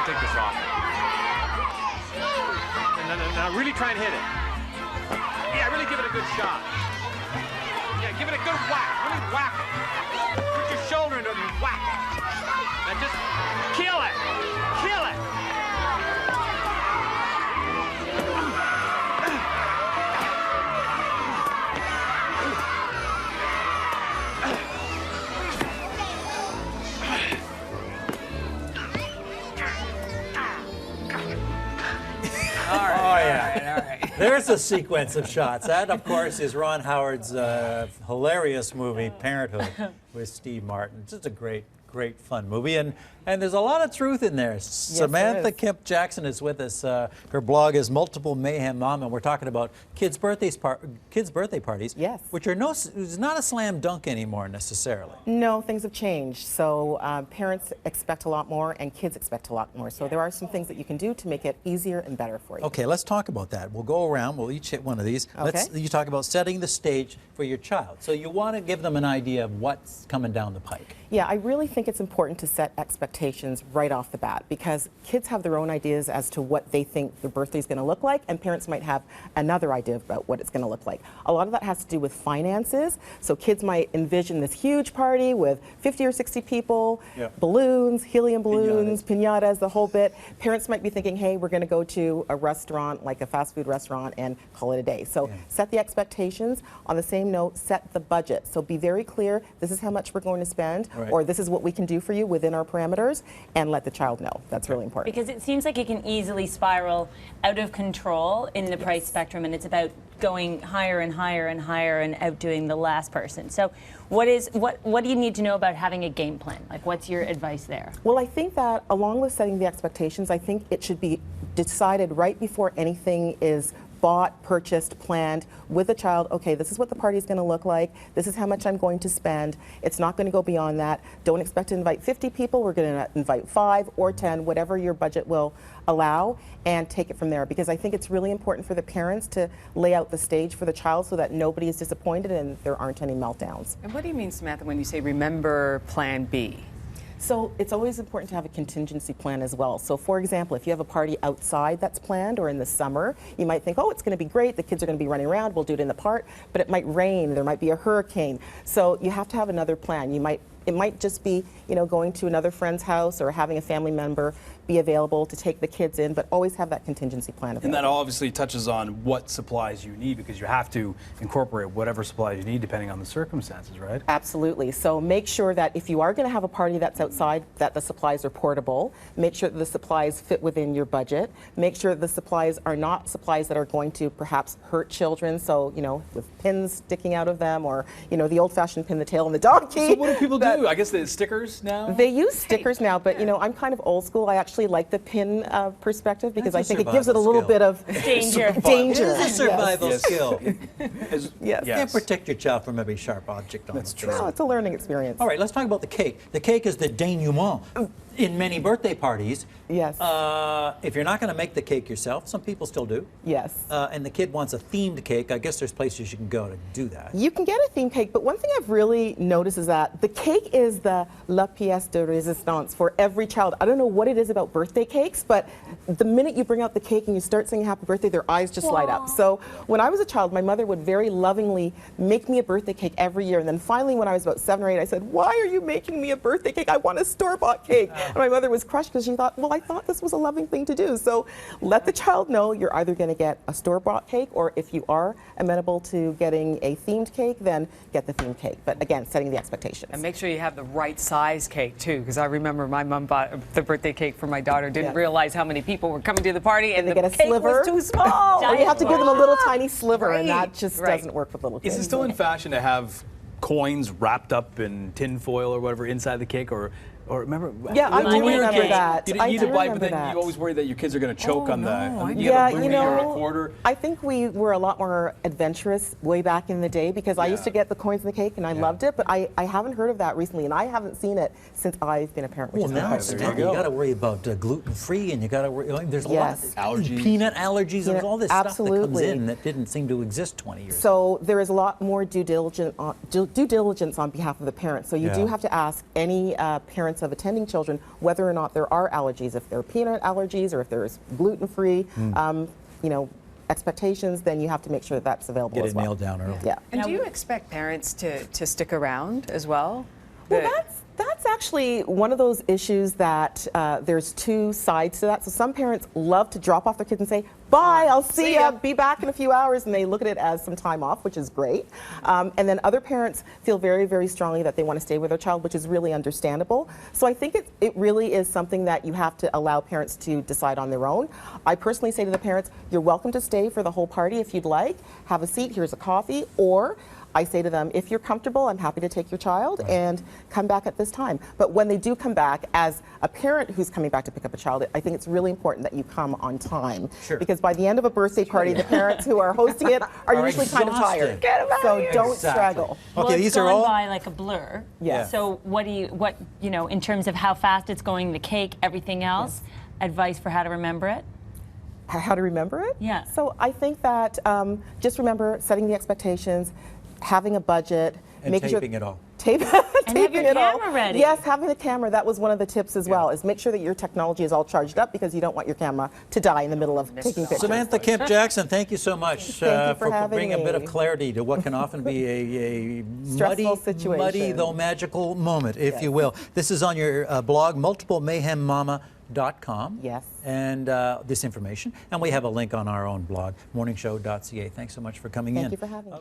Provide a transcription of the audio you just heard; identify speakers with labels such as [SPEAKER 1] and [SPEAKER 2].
[SPEAKER 1] take this off. Now, really try and hit it. Yeah, really give it a good shot. Yeah, give it a good whack. Really whack it. Put your shoulder into it and whack it. Now just kill it. Kill it.
[SPEAKER 2] There's a sequence of shots. That, of course, is Ron Howard's hilarious movie, Parenthood, with Steve Martin. It's just a great fun movie, and there's a lot of truth in there. Samantha Kemp Jackson is with us. Her blog is Multiple Mayhem Mom, and we're talking about kids' birthday parties.
[SPEAKER 3] Yes.
[SPEAKER 2] Which are is not a slam dunk anymore necessarily.
[SPEAKER 3] No, things have changed. So parents expect a lot more, and kids expect a lot more. So there are some things that you can do to make it easier and better for you.
[SPEAKER 2] Okay, let's talk about that. We'll go around. We'll each hit one of these.
[SPEAKER 3] Okay.
[SPEAKER 2] You talk about setting the stage for your child. So you want to give them an idea of what's coming down the pike.
[SPEAKER 3] Yeah, I really think it's important to set expectations right off the bat, because kids have their own ideas as to what they think their birthday is going to look like, and parents might have another idea about what it's going to look like. A lot of that has to do with finances. So kids might envision this huge party with 50 or 60 people, balloons, helium balloons, piñatas, the whole bit. Parents might be thinking, hey, we're going to go to a restaurant, like a fast food restaurant, and call it a day. So set the expectations. On the same note, set the budget. So be very clear, this is how much we're going to spend, or this is what we can do for you within our parameters, and let the child know. That's really important.
[SPEAKER 4] Because it seems like it can easily spiral out of control in the price spectrum, and it's about going higher and higher and higher and outdoing the last person. So what do you need to know about having a game plan? Like, what's your advice there?
[SPEAKER 3] Well, I think that along with setting the expectations, I think it should be decided right before anything is bought, purchased, planned with the child. Okay, this is what the party is going to look like. This is how much I'm going to spend. It's not going to go beyond that. Don't expect to invite 50 people. We're going to invite 5 or 10, whatever your budget will allow, and take it from there. Because I think it's really important for the parents to lay out the stage for the child so that nobody is disappointed and there aren't any meltdowns.
[SPEAKER 5] And what do you mean, Samantha, when you say remember Plan B?
[SPEAKER 3] So it's always important to have a contingency plan as well. So for example, if you have a party outside that's planned, or in the summer, you might think, oh, it's going to be great, the kids are going to be running around, we'll do it in the park, but it might rain, there might be a hurricane. So you have to have another plan. It might just be, going to another friend's house or having a family member be available to take the kids in, but always have that contingency plan available.
[SPEAKER 6] And that obviously touches on what supplies you need, because you have to incorporate whatever supplies you need depending on the circumstances, right?
[SPEAKER 3] Absolutely. So make sure that if you are going to have a party that's outside, that the supplies are portable. Make sure that the supplies fit within your budget. Make sure that the supplies are not supplies that are going to perhaps hurt children. So, with pins sticking out of them, or, the old-fashioned pin the tail on the donkey.
[SPEAKER 6] So what do people do? I guess the stickers now?
[SPEAKER 3] They use stickers now, but, I'm kind of old school. I actually like the pin perspective, because I think it gives it a little bit of
[SPEAKER 4] danger.
[SPEAKER 3] Danger.
[SPEAKER 2] It is a survival skill.
[SPEAKER 3] Yes.
[SPEAKER 2] You can't protect your child from every sharp object on
[SPEAKER 6] That's
[SPEAKER 2] the
[SPEAKER 6] true.
[SPEAKER 2] face.
[SPEAKER 3] No, it's a learning experience.
[SPEAKER 2] All right, let's talk about the cake. The cake is the denouement in many birthday parties.
[SPEAKER 3] Yes.
[SPEAKER 2] If you're not going to make the cake yourself, some people still do.
[SPEAKER 3] Yes.
[SPEAKER 2] And the kid wants a themed cake. I guess there's places you can go to do that.
[SPEAKER 3] You can get a themed cake, but one thing I've really noticed is that the cake is the la pièce de résistance for every child. I don't know what it is about birthday cakes, but the minute you bring out the cake and you start singing happy birthday, their eyes just light up. So when I was a child, my mother would very lovingly make me a birthday cake every year. And then finally, when I was about 7 or 8, I said, why are you making me a birthday cake? I want a store-bought cake. And my mother was crushed, because she thought, well, I thought this was a loving thing to do. So let the child know you're either going to get a store-bought cake, or if you are amenable to getting a themed cake, then get the themed cake. But again, setting the expectations.
[SPEAKER 5] And make sure you have the right size cake, too, because I remember my mom bought the birthday cake for my daughter, didn't realize how many people were coming to the party, and
[SPEAKER 3] they
[SPEAKER 5] the
[SPEAKER 3] get a
[SPEAKER 5] cake
[SPEAKER 3] sliver.
[SPEAKER 5] was too small.
[SPEAKER 3] Or you have to give them a little tiny sliver, and that
[SPEAKER 5] Right,
[SPEAKER 3] just
[SPEAKER 5] right.
[SPEAKER 3] doesn't work with little kids.
[SPEAKER 6] Is it still in fashion to have coins wrapped up in tin foil or whatever inside the cake, or remember?
[SPEAKER 3] Yeah, I do
[SPEAKER 6] when we were
[SPEAKER 3] remember
[SPEAKER 6] kids,
[SPEAKER 3] that.
[SPEAKER 6] You
[SPEAKER 3] I
[SPEAKER 6] need
[SPEAKER 3] do
[SPEAKER 6] to buy,
[SPEAKER 3] remember
[SPEAKER 6] but then
[SPEAKER 3] that.
[SPEAKER 6] you always worry that your kids are going to choke on the. You
[SPEAKER 3] Yeah,
[SPEAKER 6] get a movie or a quarter.
[SPEAKER 3] I think we were a lot more adventurous way back in the day, because I used to get the coins in the cake and I loved it, but I haven't heard of that recently, and I haven't seen it since I've been a parent.
[SPEAKER 2] Well, now
[SPEAKER 3] quite some time.
[SPEAKER 2] you got to worry about gluten-free, and you got to worry. There's a lot.
[SPEAKER 6] Allergies.
[SPEAKER 2] Peanut allergies. There's all this stuff that comes
[SPEAKER 3] Absolutely.
[SPEAKER 2] in that didn't seem to exist 20 years ago.
[SPEAKER 3] So there is a lot more due diligence on behalf of the parents. So you do have to ask any parents parents of attending children whether or not there are allergies. If there are peanut allergies or if there's gluten-free, you know, expectations, then you have to make sure that that's available
[SPEAKER 2] Get
[SPEAKER 3] as
[SPEAKER 2] it
[SPEAKER 3] well.
[SPEAKER 2] nailed down early.
[SPEAKER 3] Yeah.
[SPEAKER 5] And do you expect parents to stick around as well?
[SPEAKER 3] Well, that's actually one of those issues that there's two sides to that. So some parents love to drop off their kids and say, bye, I'll see ya, be back in a few hours, and they look at it as some time off, which is great. And then other parents feel very, very strongly that they want to stay with their child, which is really understandable. So I think it really is something that you have to allow parents to decide on their own. I personally say to the parents, you're welcome to stay for the whole party if you'd like. Have a seat, here's a coffee, or I say to them, if you're comfortable, I'm happy to take your child and come back at this time. But when they do come back, as a parent who's coming back to pick up a child, I think it's really important that you come on time.
[SPEAKER 2] Sure.
[SPEAKER 3] Because by the end of a birthday party, the parents who are hosting it are usually kind of
[SPEAKER 2] exhausted.
[SPEAKER 3] tired. So don't
[SPEAKER 2] Exactly.
[SPEAKER 3] struggle.
[SPEAKER 4] Well,
[SPEAKER 2] Okay,
[SPEAKER 4] it's
[SPEAKER 2] these are
[SPEAKER 4] gone
[SPEAKER 2] all.
[SPEAKER 4] by like a blur.
[SPEAKER 3] Yeah.
[SPEAKER 4] So what you know, in terms of how fast it's going, the cake, everything else, advice for how to remember it?
[SPEAKER 3] How to remember it?
[SPEAKER 4] Yeah.
[SPEAKER 3] So I think that just remember setting the expectations, having a budget,
[SPEAKER 2] And
[SPEAKER 3] making
[SPEAKER 2] taping
[SPEAKER 3] sure
[SPEAKER 2] it all.
[SPEAKER 3] taping
[SPEAKER 4] your
[SPEAKER 3] it all.
[SPEAKER 4] camera ready.
[SPEAKER 3] Yes, having a camera. That was one of the tips as well. Is make sure that your technology is all charged up because you don't want your camera to die in the middle of taking pictures.
[SPEAKER 2] Samantha Kemp Jackson, thank you so much
[SPEAKER 3] Thank you for having
[SPEAKER 2] bringing a bit of
[SPEAKER 3] me.
[SPEAKER 2] clarity to what can often be a
[SPEAKER 3] Stressful situation.
[SPEAKER 2] muddy though magical moment, if you will. This is on your blog, multiplemayhemmama.com.
[SPEAKER 3] Yes.
[SPEAKER 2] And this information. And we have a link on our own blog, morningshow.ca. Thanks so much for coming in.
[SPEAKER 3] Thank you for having me.